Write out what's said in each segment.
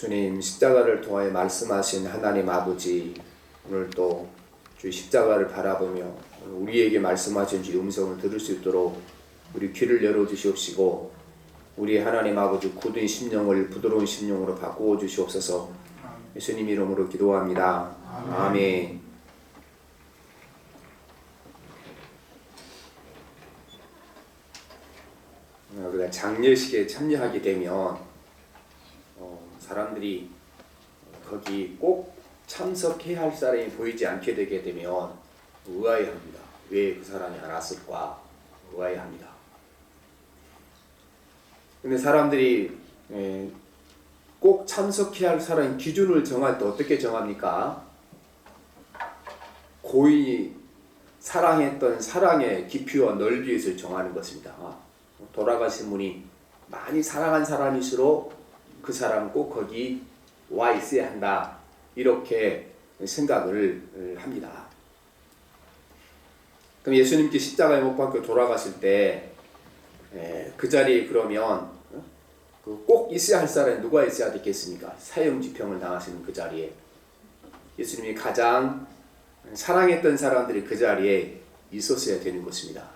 주님 십자가를 통하여 말씀하신 하나님 아버지, 오늘 또 주 십자가를 바라보며 우리에게 말씀하신 주 음성을 들을 수 있도록 우리 귀를 열어주시옵시고, 우리 하나님 아버지 굳은 심령을 부드러운 심령으로 바꾸어 주시옵소서. 예수님 이름으로 기도합니다. 아멘. 우리가 장례식에 참여하게 되면 사람들이 거기 꼭 참석해야 할 사람이 보이지 않게 되게 되면 의아해합니다. 왜 그 사람이 안 왔을까 의아해합니다. 근데 사람들이 꼭 참석해야 할 사람 기준을 정할 때 어떻게 정합니까? 고인이 사랑했던 사랑의 깊이와 넓이에서 정하는 것입니다. 돌아가신 분이 많이 사랑한 사람일수록 그 사람은 꼭 거기 와 있어야 한다, 이렇게 생각을 합니다. 그럼 예수님께 십자가에 못 박혀 돌아가실 때 그 자리에 그러면 꼭 있어야 할 사람이 누가 있어야 되겠습니까? 사형집행을 당하시는 그 자리에 예수님이 가장 사랑했던 사람들이 그 자리에 있었어야 되는 것입니다.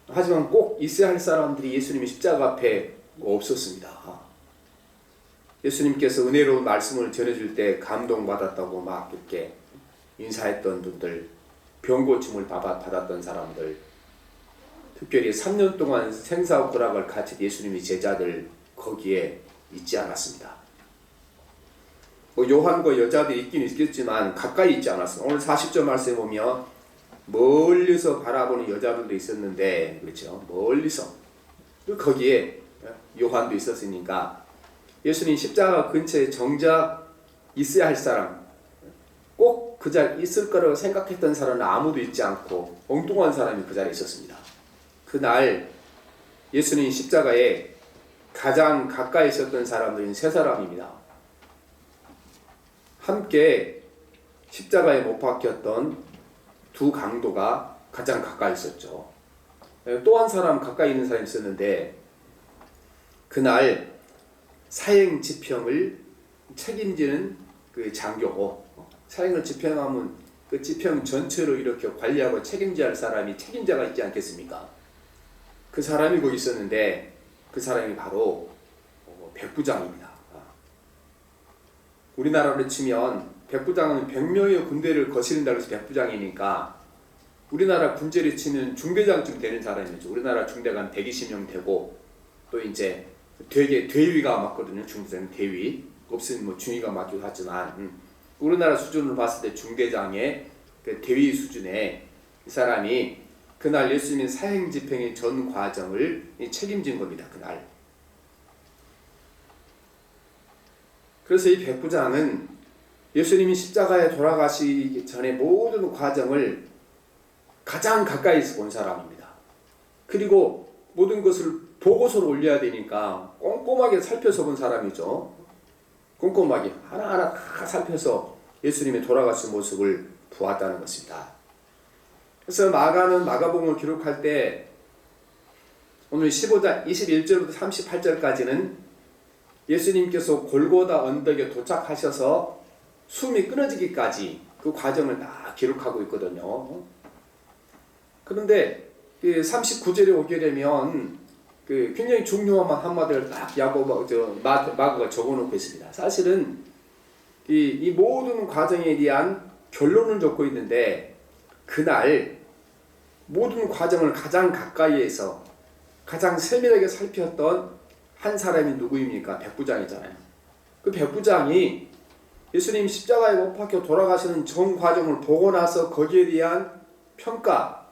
하지만 꼭 있어야 할 사람들이 예수님의 십자가 앞에 없었습니다. 예수님께서 은혜로운 말씀을 전해줄 때 감동받았다고 막 이렇게 인사했던 분들, 병고침을 받았던 사람들, 특별히 3년 동안 생사고락을 같이 예수님의 제자들 거기에 있지 않았습니다. 요한과 여자들이 있긴 있겠지만 가까이 있지 않았습니다. 오늘 40절 말씀에 보면 멀리서 바라보는 여자들도 있었는데, 그렇죠? 멀리서 거기에 요한도 있었으니까 예수님 십자가 근처에 정작 있어야 할 사람, 꼭 그 자리에 있을 거라고 생각했던 사람은 아무도 있지 않고 엉뚱한 사람이 그 자리에 있었습니다. 그날 예수님 십자가에 가장 가까이 있었던 사람들은 세 사람입니다. 함께 십자가에 못 박혔던 두 강도가 가장 가까이 있었죠. 또 한 사람 가까이 있는 사람이 있었는데, 그날 사형 집행을 책임지는 그 장교, 사형을 집행하면 그 집행 전체로 이렇게 관리하고 책임져야 할 사람이 책임자가 있지 않겠습니까? 그 사람이 거기 있었는데 그 사람이 바로 백부장입니다. 우리나라로 치면 백부장은 100명의 군대를 거스른다고 해서 백부장이니까 우리나라 군제를 치면 중대장쯤 되는 사람이죠. 우리나라 중대가 한 120명 되고, 또 이제 되게 대위가 맞거든요. 중대장 대위, 없으면 뭐 중위가 맞기도 하지만 우리나라 수준으로 봤을 때 중대장의 그 대위 수준의 이 사람이 그날 예수님 사형 집행의 전 과정을 책임진 겁니다. 그날. 그래서 이 백부장은 예수님이 십자가에 돌아가시기 전에 모든 과정을 가장 가까이서 본 사람입니다. 그리고 모든 것을 보고서로 올려야 되니까 꼼꼼하게 살펴서 본 사람이죠. 꼼꼼하게 하나하나 다 살펴서 예수님의 돌아가신 모습을 보았다는 것입니다. 그래서 마가는 마가복음을 기록할 때 오늘 15장 21절부터 38절까지는 예수님께서 골고다 언덕에 도착하셔서 숨이 끊어지기까지 그 과정을 다 기록하고 있거든요. 그런데 39절에 오게 되면 굉장히 중요한 한마디를 딱 마가가 적어놓고 있습니다. 사실은 이 모든 과정에 대한 결론을 적고 있는데, 그날 모든 과정을 가장 가까이에서 가장 세밀하게 살폈던 한 사람이 누구입니까? 백부장이잖아요. 그 백부장이 예수님 십자가에 못 박혀 돌아가시는 전 과정을 보고 나서 거기에 대한 평가,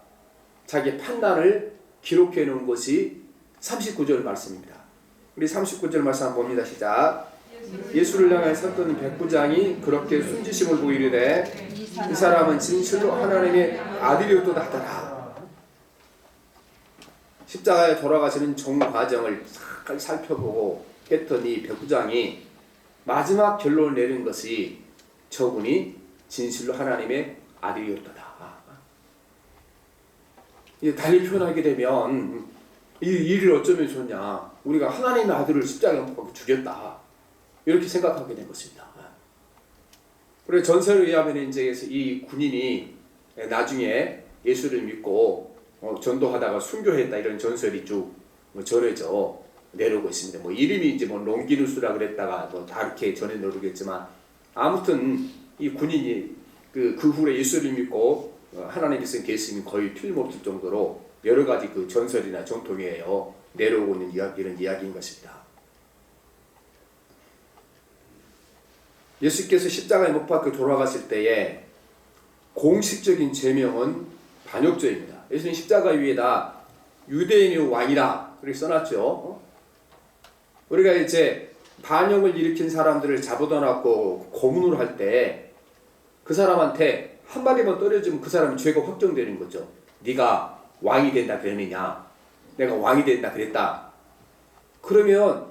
자기 판단을 기록해 놓은 것이 39절 말씀입니다. 우리 39절 말씀 한번 봅니다. 시작. 예수를 향해 섰던 백부장이 그렇게 순지심을 보고 이르되 이 사람은 진실로 하나님의 아들이었도다 하더라. 십자가에 돌아가시는 전 과정을 잘 살펴보고 했던 이 백부장이 마지막 결론을 내린 것이 저분이 진실로 하나님의 아들이었도다. 달리 표현하게 되면 이 일을 어쩌면 좋냐, 우리가 하나님의 아들을 십자가에 못 박혀 죽였다, 이렇게 생각하게 된 것입니다. 그래 전설에 의하면 이제 이 군인이 나중에 예수를 믿고 전도하다가 순교했다 이런 전설이 쭉 전해져 내려오고 있습니다. 뭐 이름이 이제 뭐 롱기누스라 그랬다가 뭐 다 이렇게 전해 내려오겠지만 아무튼 이 군인이 그 후에 예수를 믿고 하나님께서 계시면 거의 틀림없을 정도로 여러 가지 그 전설이나 전통에 내려오고 있는 이런 이야기인 것입니다. 예수께서 십자가에 못 박혀 돌아갔을 때에 공식적인 제명은 반역죄입니다. 예수님 십자가 위에다 유대인의 왕이라 그렇게 써놨죠. 우리가 이제 반역을 일으킨 사람들을 잡아다 놨고 고문을 할 때 그 사람한테 한마디만 떨어지면 그 사람은 죄가 확정되는 거죠. 네가 왕이 된다 그러느냐, 내가 왕이 된다 그랬다. 그러면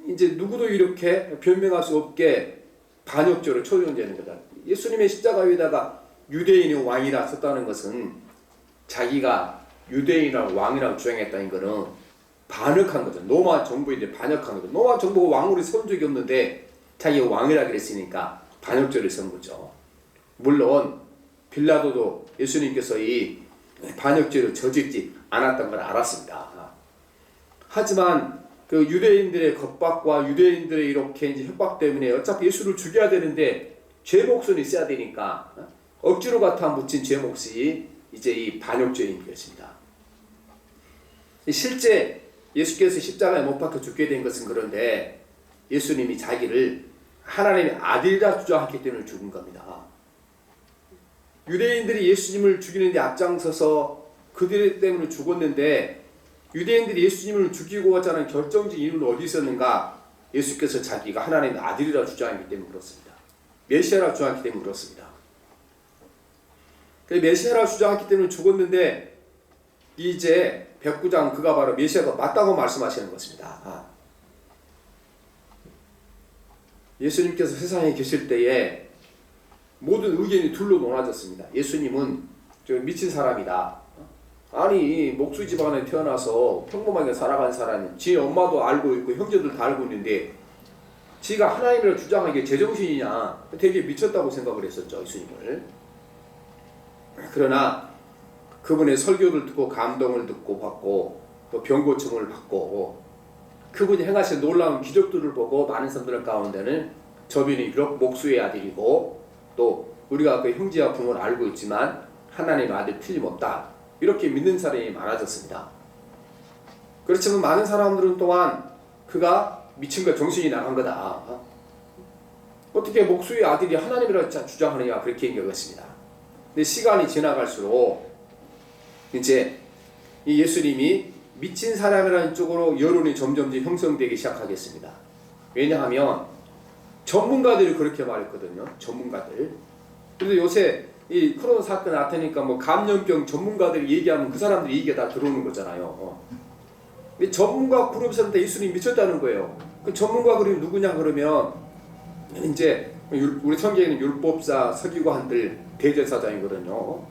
이제 누구도 이렇게 변명할 수 없게 반역죄로 처형되는 거다. 예수님의 십자가 위에다가 유대인의 왕이라 썼다는 것은 자기가 유대인이라고 왕이라고 주장했다는 것은 반역한 거죠. 로마 정부에 반역한 거죠. 로마 정부가 왕으로 세운 적이 없는데 자기가 왕이라 그랬으니까 반역죄를 쓴 거죠. 물론 빌라도도 예수님께서 이 반역죄를 저지르지 않았던 걸 알았습니다. 하지만 그 유대인들의 겁박과 유대인들의 이렇게 이제 협박 때문에 어차피 예수를 죽여야 되는데 죄 몫은 있어야 되니까 억지로 갖다 묻힌 죄 몫이 이제 이 반역죄인 것입니다. 실제 예수께서 십자가에 못 박혀 죽게 된 것은 그런데 예수님이 자기를 하나님의 아들이라 주장했기 때문에 죽은 겁니다. 유대인들이 예수님을 죽이는데 앞장서서 그들 때문에 죽었는데 유대인들이 예수님을 죽이고 하자는 결정적 이유는 어디 있었는가? 예수께서 자기가 하나님의 아들이라 주장했기 때문에 그렇습니다. 메시아라 주장했기 때문에 그렇습니다. 메시아라 주장했기 때문에 죽었는데 이제 백부장 그가 바로 메시아가 맞다고 말씀하시는 것입니다. 예수님께서 세상에 계실 때에 모든 의견이 둘로 나눠졌습니다. 예수님은 좀 미친 사람이다. 아니 목수 집안에 태어나서 평범하게 살아간 사람이 지 엄마도 알고 있고 형제들 다 알고 있는데 지가 하나님이라고 주장하기에 제정신이냐, 되게 미쳤다고 생각을 했었죠, 예수님을. 그러나 그분의 설교를 듣고 감동을 듣고 받고 또 병고침을 받고 그분이 행하신 놀라운 기적들을 보고 많은 사람들 가운데는 저분이 비록 목수의 아들이고 또 우리가 그 형제와 부모를 알고 있지만 하나님의 아들 틀림없다 이렇게 믿는 사람이 많아졌습니다. 그렇지만 많은 사람들은 또한 그가 미친 거 정신이 나간 거다. 어떻게 목수의 아들이 하나님이라고 주장하느냐 그렇게 얘기했습니다. 근데 시간이 지나갈수록 이제 이 예수님이 미친 사람이라는 쪽으로 여론이 점점 형성되기 시작하겠습니다. 왜냐하면 전문가들이 그렇게 말했거든요. 전문가들. 그래서 요새 이 코로나 사건 나타나니까 뭐 감염병 전문가들이 얘기하면 그 사람들이 얘기가 다 들어오는 거잖아요. 근데 전문가 그룹 사람들 예수님이 미쳤다는 거예요. 그 전문가 그룹이 누구냐 그러면 이제 우리 성경에는 율법사, 서기관들, 대제사장이거든요.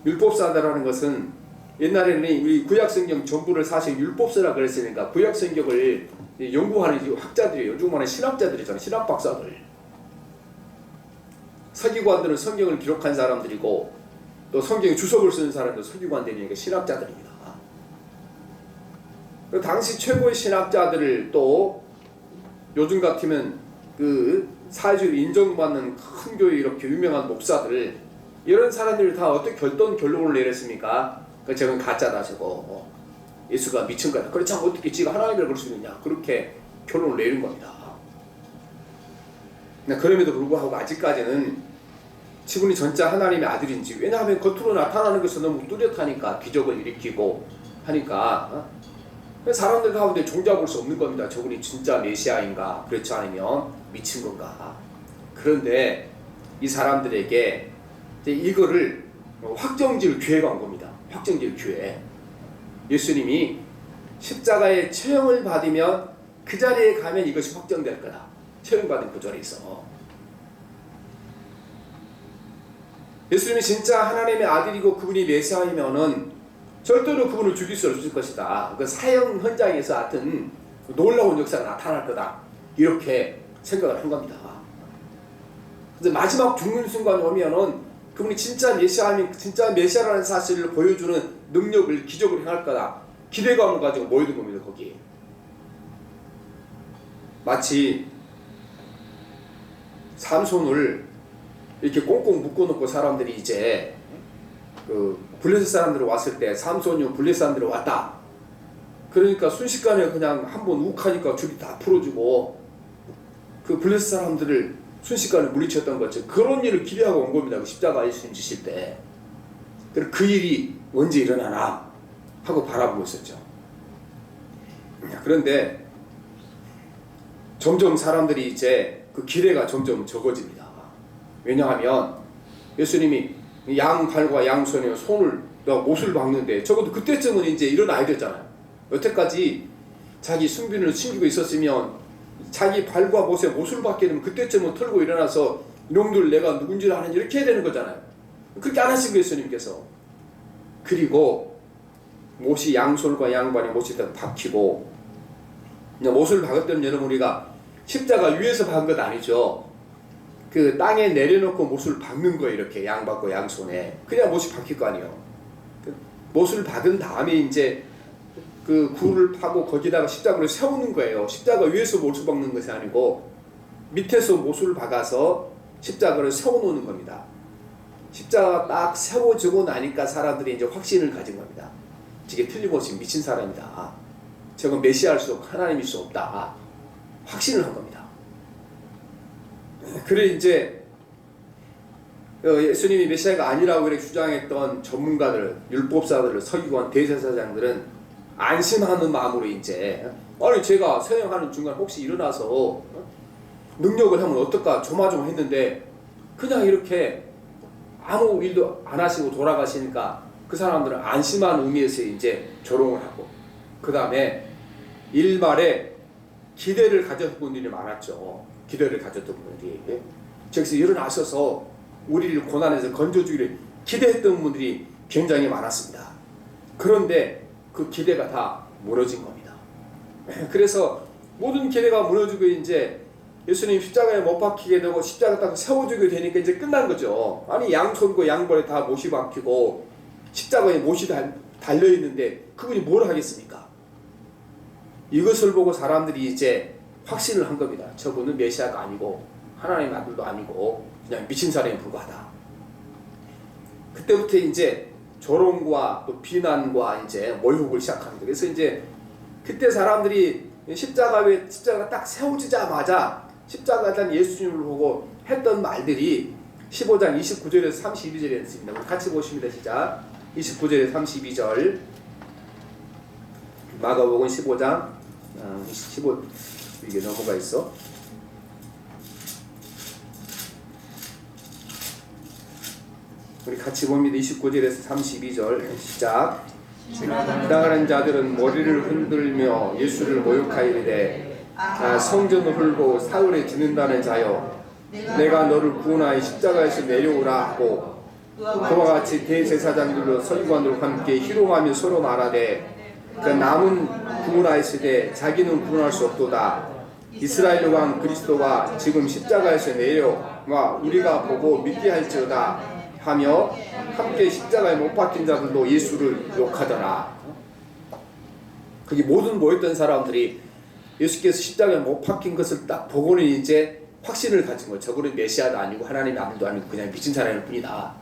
율법사라는 것은 옛날에는 우리 구약성경 전부를 사실 율법서라 그랬으니까 구약성경을 연구하는 학자들이에요. 요즘 말하는 신학자들이잖아요. 신학박사들. 서기관들은 성경을 기록한 사람들이고 또 성경에 주석을 쓰는 사람도 서기관들이니까 신학자들입니다. 당시 최고의 신학자들을 또 요즘 같으면 그 사회적으로 인정받는 큰 교회 이렇게 유명한 목사들 이런 사람들이 다 어떻게 어떤 결론을 내렸습니까? 저건 가짜다 저거 예수가 미친 거다. 그렇지 않으면 어떻게 지가 하나님이라고 그럴 수 있느냐 그렇게 결론을 내린 겁니다. 그럼에도 불구하고 아직까지는 지분이 진짜 하나님의 아들인지, 왜냐하면 겉으로 나타나는 것은 너무 뚜렷하니까 기적을 일으키고 하니까 사람들 가운데 종잡을 수 없는 겁니다. 저분이 진짜 메시아인가 그렇지 않으면 미친 건가. 그런데 이 사람들에게 이제 이거를 확정지을 기회가 온 겁니다. 확정지을 기회. 예수님이 십자가의 처형을 받으면 그 자리에 가면 이것이 확정될 거다. 처형받은 그 자리에서. 예수님이 진짜 하나님의 아들이고 그분이 메시아이면은 절대로 그분을 죽일 수 없을 것이다. 그 사형 현장에서 하여튼 놀라운 역사가 나타날 거다. 이렇게 생각을 한 겁니다. 근데 마지막 죽는 순간이 오면은 그분이 진짜 메시아라는 사실을 보여주는 능력을, 기적을 행할 거다, 기대감을 가지고 모이는 겁니다. 거기에 마치 삼손을 이렇게 꽁꽁 묶어놓고 사람들이 이제 그 블레셋 사람들이 왔을 때, 삼손이 블레셋 사람들이 왔다 그러니까 순식간에 그냥 한번 욱하니까 줄이 다 풀어주고 그 블레셋 사람들을 순식간에 물리쳤던 거죠. 그런 일을 기대하고 온 겁니다. 그 십자가 예수님 지실 때. 그 일이 언제 일어나나 하고 바라보고 있었죠. 그런데 점점 사람들이 이제 그 기대가 점점 적어집니다. 왜냐하면 예수님이 양팔과 양손에 손을 못을 박는데 적어도 그때쯤은 이제 일어나야 되잖아요. 여태까지 자기 순빈을 숨기고 있었으면 자기 발과 못에 못을 박게 되면 그때쯤은 털고 일어나서 이놈들 내가 누군지를 아는, 이렇게 해야 되는 거잖아요. 그렇게 안 하시고 예수님께서. 그리고 못이 양손과 양발에 못이 다 박히고, 못을 박을 때는 여러분 우리가 십자가 위에서 박은 것 아니죠. 그 땅에 내려놓고 못을 박는 거예요. 이렇게 양발과 양손에. 그래야 못이 박힐 거 아니에요. 못을 박은 다음에 이제 그 굴을 파고 거기다가 십자가를 세우는 거예요. 십자가 위에서 못을 박는 것이 아니고 밑에서 못을 박아서 십자가를 세워놓는 겁니다. 십자가 딱 세워지고 나니까 사람들이 이제 확신을 가진 겁니다. 저게 틀림없이 미친 사람이다. 저건 메시아일 수 없고 하나님일 수 없다. 확신을 한 겁니다. 그래 이제 예수님이 메시아가 아니라고 이렇게 주장했던 전문가들, 율법사들, 서기관, 대제사장들은 안심하는 마음으로 이제 아니 제가 서행하는 중간 혹시 일어나서 능력을 하면 어떨까 조마조마했는데 그냥 이렇게 아무 일도 안 하시고 돌아가시니까 그 사람들은 안심한 의미에서 이제 조롱을 하고, 그 다음에 일말에 기대를 가졌던 분들이 많았죠. 기대를 가졌던 분들이 저기서 일어나셔서 우리를 고난에서 건져주기를 기대했던 분들이 굉장히 많았습니다. 그런데 그 기대가 다 무너진 겁니다. 그래서 모든 기대가 무너지고 이제 예수님 십자가에 못 박히게 되고 십자가 딱 세워주게 되니까 이제 끝난 거죠. 아니 양손과 양발에 다 못이 박히고 십자가에 못이 달려있는데 그분이 뭘 하겠습니까? 이것을 보고 사람들이 이제 확신을 한 겁니다. 저분은 메시아가 아니고 하나님의 아들도 아니고 그냥 미친 사람에 불과하다. 그때부터 이제 조롱과 또 비난과 이제 모욕을 시작합니다. 그래서 이제 그때 사람들이 십자가가 딱 세워지자마자 십자가에 대한 예수님을 보고 했던 말들이 15장 29절에서 32절에 있습니다. 우리 같이 보십니다. 시작. 29절에서 32절. 마가복음 15장 15 이게 넘어가 있어. 우리 같이 봅니다. 29절에서 32절 시작. 지나가는 자들은 머리를 흔들며 예수를 모욕하이르되 성전을 헐고 사흘에 지는다는 자여, 내가 너를 구원하여 십자가에서 내려오라 하고, 그와 같이 대제사장들과 서기관들과 함께 희롱하며 서로 말하되 그 남은 구원하였으되 자기는 구원할 수 없도다. 이스라엘 왕 그리스도와 지금 십자가에서 내려와 우리가 보고 믿게 할지어다 하며 함께 십자가에 못 박힌 자들도 예수를 욕하더라. 거기 모든 모였던 사람들이 예수께서 십자가에 못 박힌 것을 딱 보고는 이제 확신을 가진 거예요. 저거는 메시아도 아니고 하나님의 아들도 아니고 그냥 미친 사람일 뿐이다.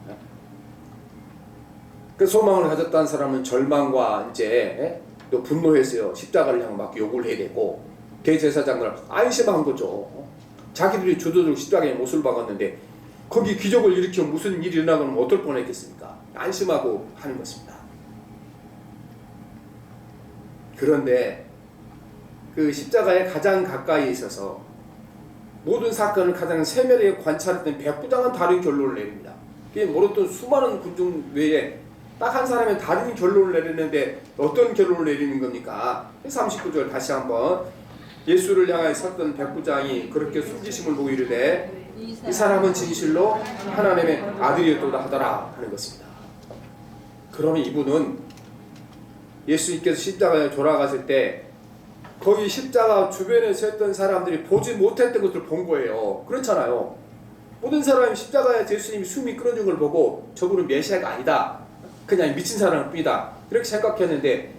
그 소망을 가졌다는 사람은 절망과 이제 또 분노해서요 십자가를 향해 막 욕을 해야 되고, 대제사장을 안심한 거죠. 자기들이 주도적으로 십자가에 못을 박았는데 거기 기적을 일으켜 무슨 일이 일어나면 어떨 뻔했겠습니까? 안심하고 하는 것입니다. 그런데 그 십자가에 가장 가까이 있어서 모든 사건을 가장 세밀하게 관찰했던 백부장은 다른 결론을 내립니다. 그게 모르던 수많은 군중 외에 딱 한 사람이 다른 결론을 내리는데 어떤 결론을 내리는 겁니까? 39절 다시 한번. 예수를 향하여 섰던 백부장이 그렇게 숨지심을 보고 이르되 이 사람은 진실로 하나님의 아들이었도다 하더라 하는 것입니다. 그러면 이분은 예수님께서 십자가에 돌아가실 때 거기 십자가 주변에 서 있던 사람들이 보지 못했던 것을 본 거예요. 그렇잖아요. 모든 사람이 십자가에 예수님이 숨이 끊어진 걸 보고 저분은 메시아가 아니다, 그냥 미친 사람일 뿐이다, 이렇게 생각했는데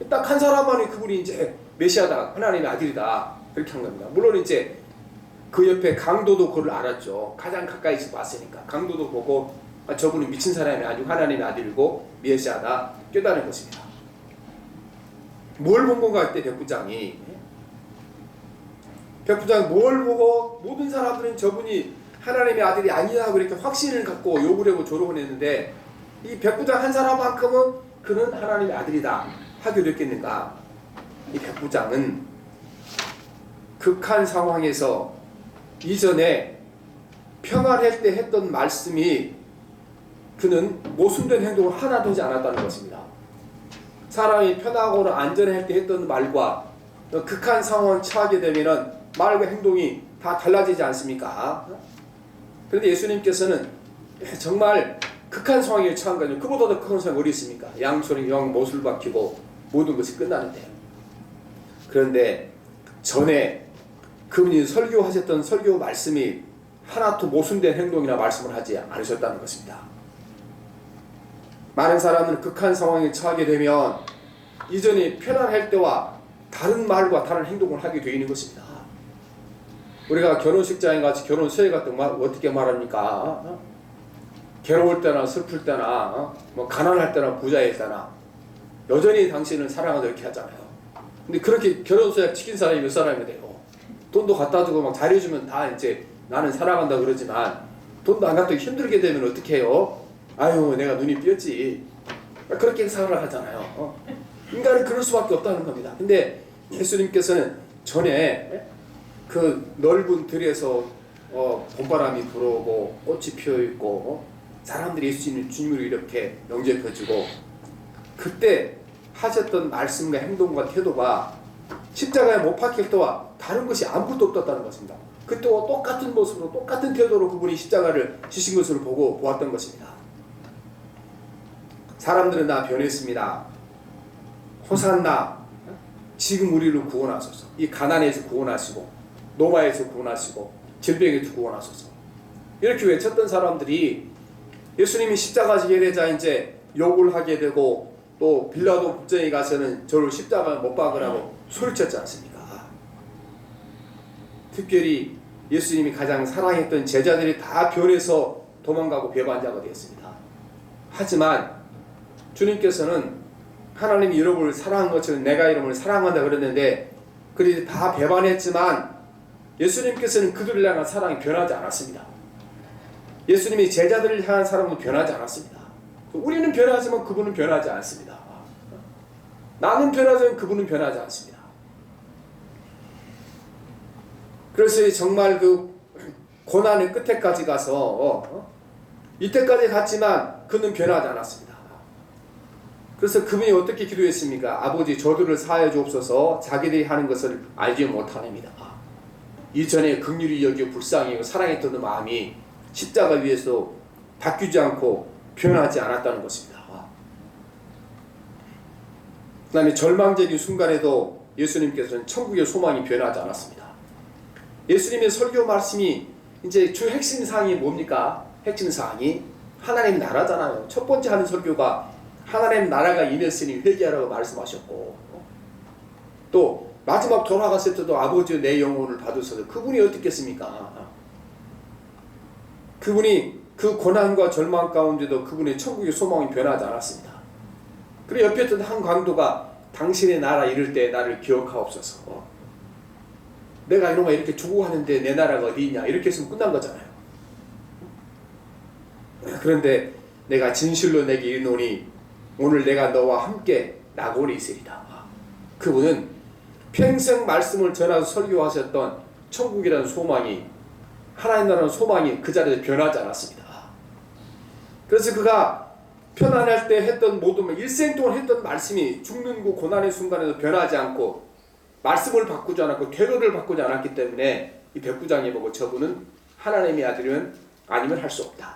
딱 한 사람만이 그분이 이제 메시아다, 하나님의 아들이다, 그렇게 한 겁니다. 물론 이제 그 옆에 강도도 그걸 알았죠. 가장 가까이서 봤으니까 강도도 보고 저분은 미친 사람이 아니고 하나님의 아들이고 메시아다 깨달은 것입니다. 뭘 본 건가 할 때 백부장이 뭘 보고 모든 사람들은 저분이 하나님의 아들이 아니라 그렇게 확신을 갖고 욕을 하고 조롱을 했는데 이 백부장 한 사람만큼은 그는 하나님의 아들이다 하게 됐겠는가. 이 백부장은 극한 상황에서 이전에 평안할 때 했던 말씀이 그는 모순된 행동을 하나도 하지 않았다는 것입니다. 사람이 편하거나 안전할 때 했던 말과 극한 상황을 처하게 되면 말과 행동이 다 달라지지 않습니까? 그런데 예수님께서는 정말 극한 상황에 처한 거죠. 그보다 더 큰 상황이 어디 있습니까? 양손에 영 못을 박히고 모든 것이 끝나는데. 그런데 전에 그분이 설교하셨던 설교 말씀이 하나도 모순된 행동이나 말씀을 하지 않으셨다는 것입니다. 많은 사람은 극한 상황에 처하게 되면 이전에 편안할 때와 다른 말과 다른 행동을 하게 되는 것입니다. 우리가 결혼식장에 같이 결혼 서예 같은 거 어떻게 말합니까? 괴로울 때나 슬플 때나 뭐 가난할 때나 부자일 때나 여전히 당신은 사랑한다 이렇게 하잖아요. 근데 그렇게 결혼 서약 지킨 사람이 몇 사람이 돼요? 돈도 갖다 주고 막 잘해주면 다 이제 나는 사랑한다 그러지만 돈도 안 갖다 주고 힘들게 되면 어떻게 해요? 아유 내가 눈이 삐었지, 그렇게 생각을 하잖아요. 인간은 그럴 수밖에 없다는 겁니다. 근데 예수님께서는 전에 그 넓은 들에서 봄바람이 불어오고 꽃이 피어있고 사람들이 주님을 이렇게 영접해주고 그때 하셨던 말씀과 행동과 태도가 십자가에 못 박힐 때와 다른 것이 아무것도 없었다는 것입니다. 그때와 똑같은 모습으로 똑같은 태도로 그분이 십자가를 지신 것을 보고 보았던 것입니다. 사람들은 다 변했습니다. 호산나, 지금 우리를 구원하소서. 이 가난에서 구원하시고 노마에서 구원하시고 질병에서 구원하소서. 이렇게 외쳤던 사람들이 예수님이 십자가 지게되자 이제 욕을 하게 되고 또 빌라도 법정에 가서는 저를 십자가에 못 박으라고 소리쳤지 않습니까? 특별히 예수님이 가장 사랑했던 제자들이 다 변해서 도망가고 배반자가 되었습니다. 하지만 주님께서는 하나님이 여러분을 사랑한 것처럼 내가 여러분을 사랑한다 그랬는데 그들이 다 배반했지만 예수님께서는 그들을 향한 사랑이 변하지 않았습니다. 예수님이 제자들을 향한 사랑은 변하지 않았습니다. 우리는 변하지만 그분은 변하지 않습니다. 나는 변하지만 그분은 변하지 않습니다. 그래서 정말 그 고난의 끝에까지 가서 이때까지 갔지만 그는 변하지 않았습니다. 그래서 그분이 어떻게 기도했습니까? 아버지 저들을 사하여 주옵소서, 자기들이 하는 것을 알지 못하느니라. 이전에 긍휼히 여겨 불쌍히 여겨 사랑했던 마음이 십자가 위에서 바뀌지 않고 변하지 않았다는 것입니다. 그 다음에 절망적인 순간에도 예수님께서는 천국의 소망이 변하지 않았습니다. 예수님의 설교 말씀이 이제 주 핵심 사항이 뭡니까? 핵심 사항이 하나님 나라잖아요. 첫 번째 하는 설교가 하나님 나라가 임했으니 회개하라고 말씀하셨고, 또 마지막 돌아갔을 때도 아버지 내 영혼을 받으셔서 그분이 어떻겠습니까? 그분이 그 고난과 절망 가운데도 그분의 천국의 소망이 변하지 않았습니다. 그리고 옆에 있던 한 강도가 당신의 나라 이룰 때 나를 기억하옵소서. 내가 이놈아 이렇게 죽어가는데 내 나라가 어디 있냐 이렇게 했으면 끝난 거잖아요. 그런데 내가 진실로 내게 이르노니 오늘 내가 너와 함께 낙원에 있으리라. 그분은 평생 말씀을 전하고 설교하셨던 천국이라는 소망이, 하나님 나라는 소망이 그 자리에서 변하지 않았습니다. 그래서 그가 편안할 때 했던 모든 일생 동안 했던 말씀이 죽는 그 고난의 순간에도 변하지 않고 말씀을 바꾸지 않았고 태도를 바꾸지 않았기 때문에 이 백부장이 보고 저분은 하나님의 아들이면 아니면 할 수 없다.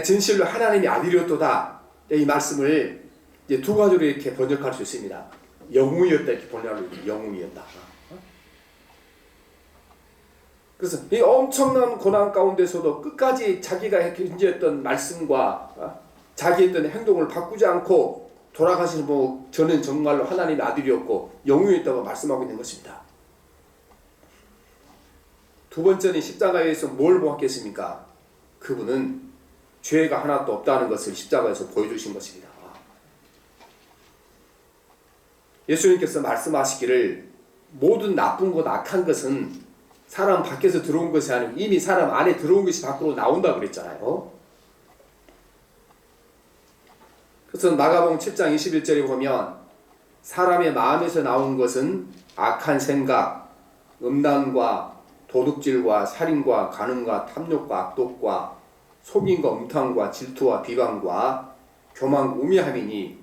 진실로 하나님의 아들이었도다. 이 말씀을 이제 두 가지로 이렇게 번역할 수 있습니다. 영웅이었다 이렇게 번역을 해요. 영웅이었다. 그래서 이 엄청난 고난 가운데서도 끝까지 자기가 견지했던 말씀과 자기 했던 행동을 바꾸지 않고 돌아가시는 저는 정말로 하나님의 아들이었고 영웅이었다고 말씀하고 있는 것입니다. 두 번째는 십자가에서 뭘 보았겠습니까? 그분은 죄가 하나도 없다는 것을 십자가에서 보여주신 것입니다. 예수님께서 말씀하시기를 모든 나쁜 것 악한 것은 사람 밖에서 들어온 것이 아니고 이미 사람 안에 들어온 것이 밖으로 나온다 그랬잖아요. 그래서 마가복음 7장 21절에 보면 사람의 마음에서 나온 것은 악한 생각, 음란과 도둑질과 살인과 간음과 탐욕과 악독과 속임과 음탕과 질투와 비방과 교만 우매함이니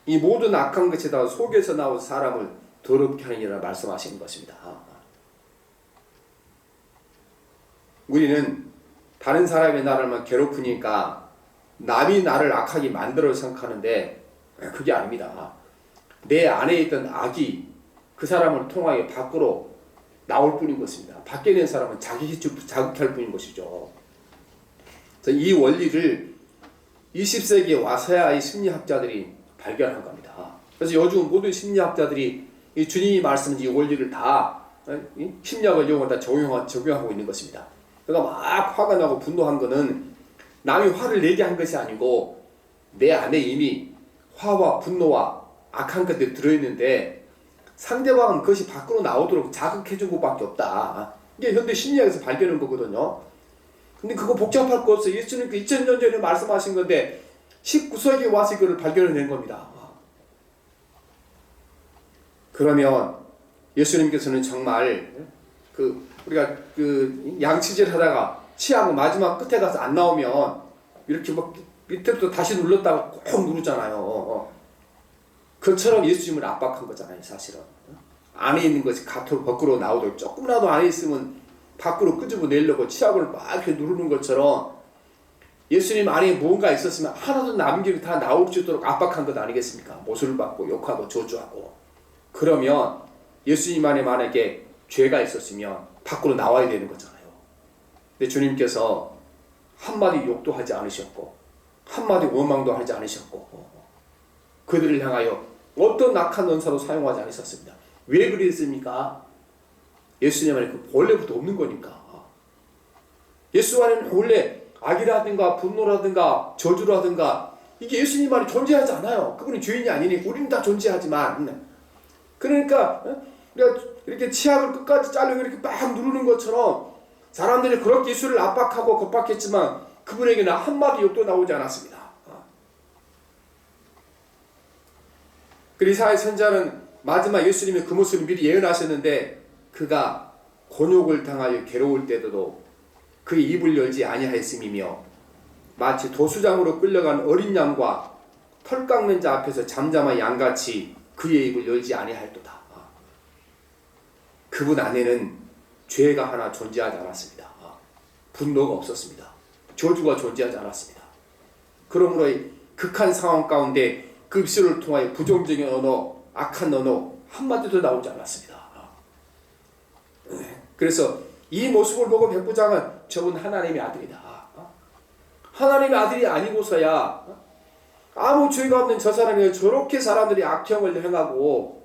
이 모든 악한 것이 다 속에서 나온 사람을 더럽게 하느니라 말씀하시는 것입니다. 우리는 다른 사람의 나를 괴롭히니까 남이 나를 악하게 만들어 생각하는데 그게 아닙니다. 내 안에 있던 악이 그 사람을 통하여 밖으로 나올 뿐인 것입니다. 밖에 있는 사람은 자극할 뿐인 것이죠. 그래서 이 원리를 20세기에 와서야 이 심리학자들이 발견한 겁니다. 그래서 요즘 모든 심리학자들이 이 주님이 말씀한 이 원리를 다 심리학을 이용해 다 적용하고 있는 것입니다. 그러니까 막 화가 나고 분노한 거는 남이 화를 내게 한 것이 아니고 내 안에 이미 화와 분노와 악한 것들이 들어있는데 상대방은 그것이 밖으로 나오도록 자극해준 것밖에 없다. 이게 현대 심리학에서 발견한 거거든요. 근데 그거 복잡할 거 없어요. 예수님께서 2000년 전에 말씀하신 건데 19세기에 와서 이거를 발견해낸 겁니다. 그러면 예수님께서는 정말 우리가 양치질 하다가 치하고 마지막 끝에 가서 안 나오면 이렇게 막 밑에부터 다시 눌렀다가 꼭 누르잖아요. 그처럼 예수님을 압박한 거잖아요, 사실은. 안에 있는 것이 밖으로 나오도록 조금이라도 안에 있으면 밖으로 끄집어내려고 치약을 막 이렇게 누르는 것처럼 예수님 안에 무언가 있었으면 하나도 남김이 다 나올 수 있도록 압박한 것 아니겠습니까? 모술을 받고 욕하고 저주하고. 그러면 예수님 안에 만약에 죄가 있었으면 밖으로 나와야 되는 거잖아요. 근데 주님께서 한마디 욕도 하지 않으셨고 한마디 원망도 하지 않으셨고 그들을 향하여 어떤 악한 언사도 사용하지 않으셨습니다. 왜 그랬습니까? 예수님 안에 원래부터 없는 거니까. 예수 안에는 원래 악이라든가 분노라든가 저주라든가 이게 예수님 안에 존재하지 않아요. 그분이 주인이 아니니 우리는 다 존재하지만 그러니까 이렇게 치약을 끝까지 자르고 이렇게 막 누르는 것처럼 사람들이 그렇게 예수를 압박하고 겁박했지만 그분에게는 한마디 욕도 나오지 않았습니다. 그 이사야 선지자는 마지막 예수님의 그 모습을 미리 예언하셨는데 그가 곤욕을 당하여 괴로울 때도 그의 입을 열지 아니하였음이며 마치 도수장으로 끌려간 어린 양과 털 깎는 자 앞에서 잠잠한 양같이 그의 입을 열지 아니하였도다. 그분 안에는 죄가 하나 존재하지 않았습니다. 분노가 없었습니다. 저주가 존재하지 않았습니다. 그러므로 극한 상황 가운데 그 입술을 통하여 부정적인 언어, 악한 언어 한마디도 나오지 않았습니다. 그래서 이 모습을 보고 백부장은 저분 하나님의 아들이다. 하나님의 아들이 아니고서야 아무 죄가 없는 저 사람이 저렇게 사람들이 악행을 행하고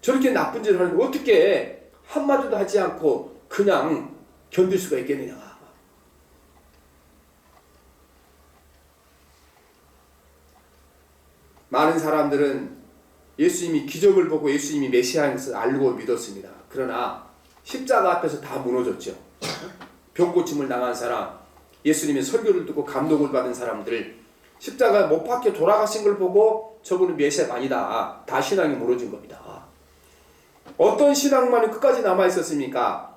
저렇게 나쁜 짓을 하는데 어떻게 한마디도 하지 않고 그냥 견딜 수가 있겠느냐. 많은 사람들은 예수님이 기적을 보고 예수님이 메시아인 것을 알고 믿었습니다. 그러나 십자가 앞에서 다 무너졌죠. 병고침을 당한 사람, 예수님의 설교를 듣고 감동을 받은 사람들, 십자가 못 박혀 돌아가신 걸 보고 저분은 메시아가 아니다. 다 신앙이 무너진 겁니다. 어떤 신앙만이 끝까지 남아있었습니까?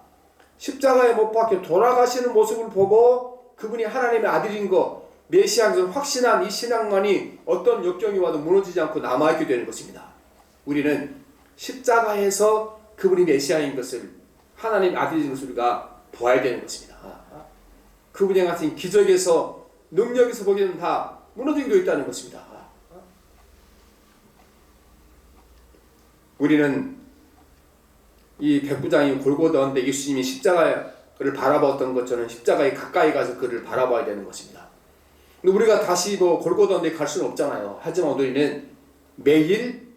십자가에 못 박혀 돌아가시는 모습을 보고 그분이 하나님의 아들인 것, 메시아인 것을 확신한 이 신앙만이 어떤 역경이 와도 무너지지 않고 남아있게 되는 것입니다. 우리는 십자가에서 그분이 메시아인 것을, 하나님의 아들인 것을 우리가 보아야 되는 것입니다. 그분이 같은 기적에서 능력에서 보기에는 다 무너지게 되어 있다는 것입니다. 우리는 이 백부장이 골고다 언데 예수님이 십자가를 바라봤던 것처럼 십자가에 가까이 가서 그를 바라봐야 되는 것입니다. 근데 우리가 다시 골고다 언데 갈 수는 없잖아요. 하지만 우리는 매일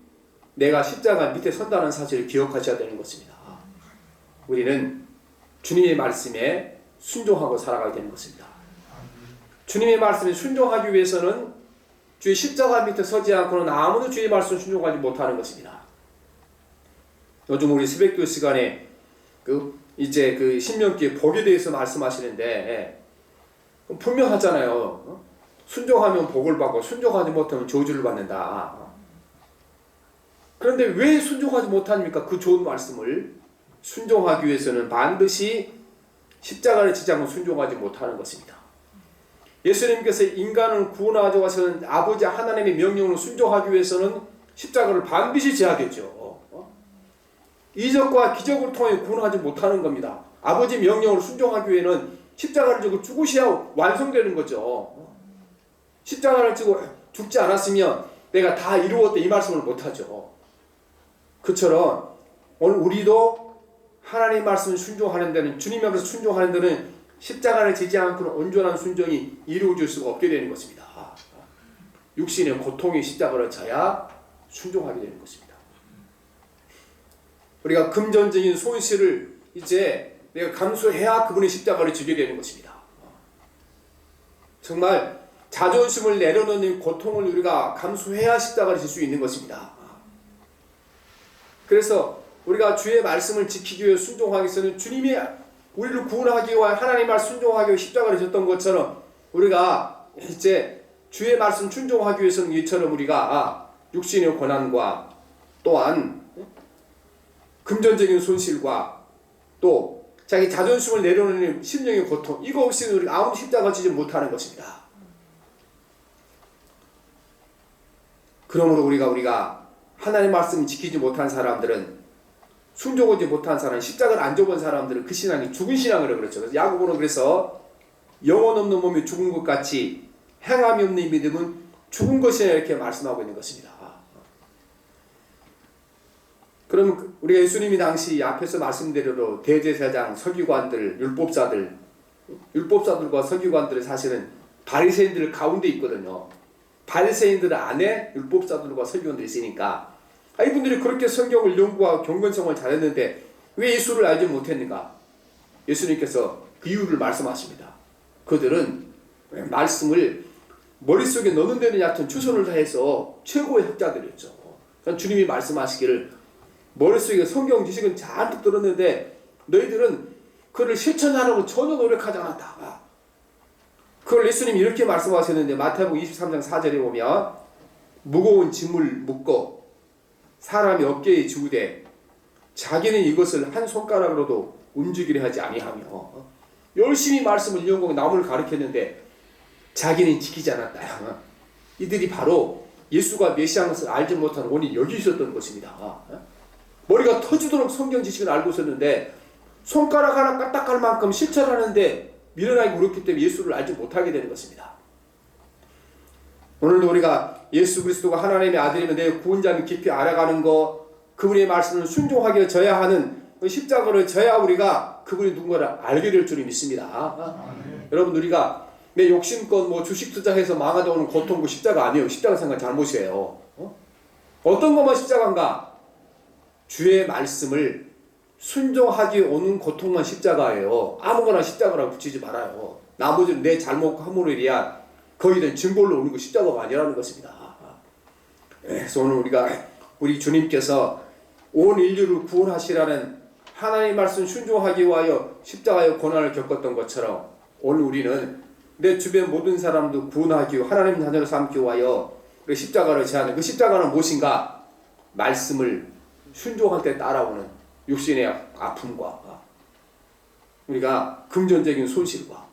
내가 십자가 밑에 선다는 사실을 기억하셔야 되는 것입니다. 우리는 주님의 말씀에 순종하고 살아가야 되는 것입니다. 주님의 말씀에 순종하기 위해서는 주의 십자가 밑에 서지 않고는 아무도 주의 말씀을 순종하지 못하는 것입니다. 요즘 우리 새벽기도 시간에 이제 신명기의 복에 대해서 말씀하시는데 분명하잖아요. 순종하면 복을 받고 순종하지 못하면 저주를 받는다. 그런데 왜 순종하지 못합니까? 그 좋은 말씀을 순종하기 위해서는 반드시 십자가를 지지 않고 순종하지 못하는 것입니다. 예수님께서 인간을 구원하기 위해서는 아버지 하나님의 명령을 순종하기 위해서는 십자가를 반드시 져야 되죠. 이적과 기적을 통해 구원하지 못하는 겁니다. 아버지 명령을 순종하기 위해는 십자가를 지고 죽으셔야 완성되는 거죠. 십자가를 지고 죽지 않았으면 내가 다 이루었다 이 말씀을 못하죠. 그처럼 오늘 우리도 하나님 말씀을 순종하는 데는, 주님의 말씀을 순종하는 데는 십자가를 지지 않고는 온전한 순종이 이루어질 수가 없게 되는 것입니다. 육신의 고통이 십자가를 져야 순종하게 되는 것입니다. 우리가 금전적인 손실을 이제 내가 감수해야 그분의 십자가를 지게 되는 것입니다. 정말 자존심을 내려놓는 고통을 우리가 감수해야 십자가를 질 수 있는 것입니다. 그래서 우리가 주의 말씀을 지키기 위해 순종하기 위해서는 주님이 우리를 구원하기 위해 하나님 말씀 순종하기 위해 십자가를 졌던 것처럼 우리가 이제 주의 말씀 순종하기 위해서는 이처럼 우리가 육신의 고난과 또한 금전적인 손실과 또 자기 자존심을 내려놓는 심령의 고통, 이거 없이는 우리가 아무 십자가 지지 못하는 것입니다. 그러므로 우리가 하나님 말씀을 지키지 못한 사람들은, 순종하지 못한 사람, 십자가를 안 져본 사람들은 그 신앙이 죽은 신앙이라고 그랬죠. 그래서 야고보는 그래서 영혼 없는 몸이 죽은 것 같이 행함이 없는 믿음은 죽은 것이라 이렇게 말씀하고 있는 것입니다. 그럼 우리가 예수님이 당시 앞에서 말씀대로 대제사장, 서기관들, 율법사들과 서기관들은 사실은 바리새인들 가운데 있거든요. 바리새인들 안에 율법사들과 서기관들이 있으니까 이분들이 그렇게 성경을 연구하고 경건성을 잘했는데 왜 예수를 알지 못했는가? 예수님께서 그 이유를 말씀하십니다. 그들은 말씀을 머릿속에 넣는 데는 얕은 추선을 다해서 최고의 학자들이었죠. 주님이 말씀하시기를 머릿속에 성경 지식은 잔뜩 들었는데 너희들은 그를 실천하려고 전혀 노력하지 않았다. 그걸 예수님이 이렇게 말씀하셨는데 마태복음 23장 4절에 보면 무거운 짐을 묶고 사람이 어깨에 지우되 자기는 이것을 한 손가락으로도 움직이려 하지 아니하며 열심히 말씀을 이용하고 남을 가르쳤는데 자기는 지키지 않았다. 이들이 바로 예수가 메시아인 것을 알지 못한 원인이 여기 있었던 것입니다. 머리가 터지도록 성경 지식을 알고 있었는데 손가락 하나 까딱할 만큼 실천하는데 미련하기 어렵기 때문에 예수를 알지 못하게 되는 것입니다. 오늘도 우리가 예수 그리스도가 하나님의 아들이면 내 구원자를 깊이 알아가는 것, 그분의 말씀을 순종하게 져야 하는 십자가를 져야 우리가 그분이 누군가를 알게 될 줄을 믿습니다. 여러분, 우리가 내 욕심껏 주식 투자해서 망하다 오는 고통, 그 십자가 아니에요. 십자가 생각 잘못이에요. 어떤 것만 십자가인가? 주의 말씀을 순종하기 오는 고통만 십자가예요. 아무거나 십자가라고 붙이지 말아요. 나머지는 내 잘못 함으로 인한 거기에 대한 증벌로 오는 거 십자가가 아니라는 것입니다. 그래서 오늘 우리 주님께서 온 인류를 구원하시라는 하나님 말씀 순종하기 위하여 십자가의 고난을 겪었던 것처럼 오늘 우리는 내 주변 모든 사람도 구원하기 위해 하나님 자녀로 삼기 위하여 그 십자가를 제하는 그 십자가는 무엇인가? 말씀을 순종할 때 따라오는 육신의 아픔과 우리가 금전적인 손실과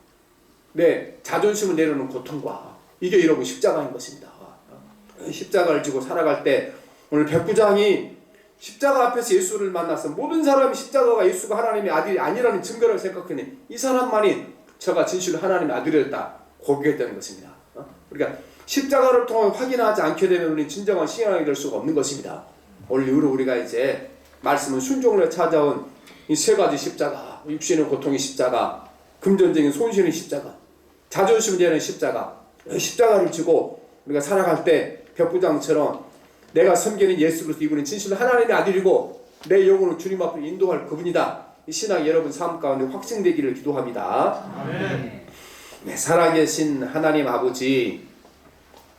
내 자존심을 내려놓는 고통과 이게 여러분 십자가인 것입니다. 십자가를 지고 살아갈 때 오늘 백부장이 십자가 앞에서 예수를 만나서 모든 사람이 십자가가 예수가 하나님의 아들이 아니라는 증거를 생각했네. 이 사람만이 저가 진실로 하나님의 아들이었다 고백했다는 것입니다. 그러니까 십자가를 통해 확인하지 않게 되면 우리는 진정한 신앙이 될 수가 없는 것입니다. 오늘 이후로 우리가 이제 말씀은 순종으로 찾아온 이 세 가지 십자가, 육신의 고통의 십자가, 금전적인 손실의 십자가, 자존심을 대하는 십자가, 이 십자가를 지고 우리가 살아갈 때 백부장처럼 내가 섬기는 예수 그리스도 이분은 진실로 하나님의 아들이고 내 영혼을 주님 앞으로 인도할 그분이다. 이 신앙 여러분 삶 가운데 확증되기를 기도합니다. 아멘. 네, 살아계신 하나님 아버지,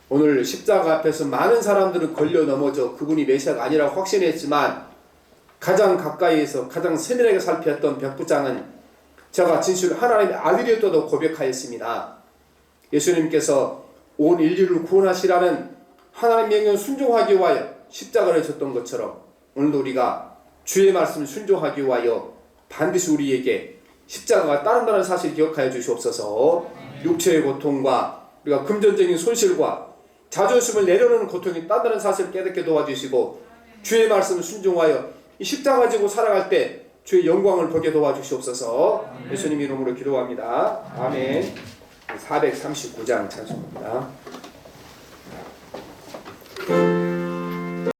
오늘 십자가 앞에서 많은 사람들은 걸려 넘어져 그분이 메시아가 아니라고 확신했지만 가장 가까이에서 가장 세밀하게 살폈던 백부장은 제가 진실로 하나님의 아들이었다고 고백하였습니다. 예수님께서 온 인류를 구원하시라는 하나님 명령 순종하기 위하여 십자가를 졌던 것처럼 오늘도 우리가 주의 말씀을 순종하기 위하여 반드시 우리에게 십자가가 따른다는 사실을 기억하여 주시옵소서. 육체의 고통과 우리가 금전적인 손실과 자존심을 내려놓는 고통이 따른다는 사실을 깨닫게 도와주시고 주의 말씀을 순종하여 이 십자가 지고 살아갈 때 주의 영광을 보게 도와주시옵소서. 예수님 이름으로 기도합니다. 아멘. 439장 찬송합니다.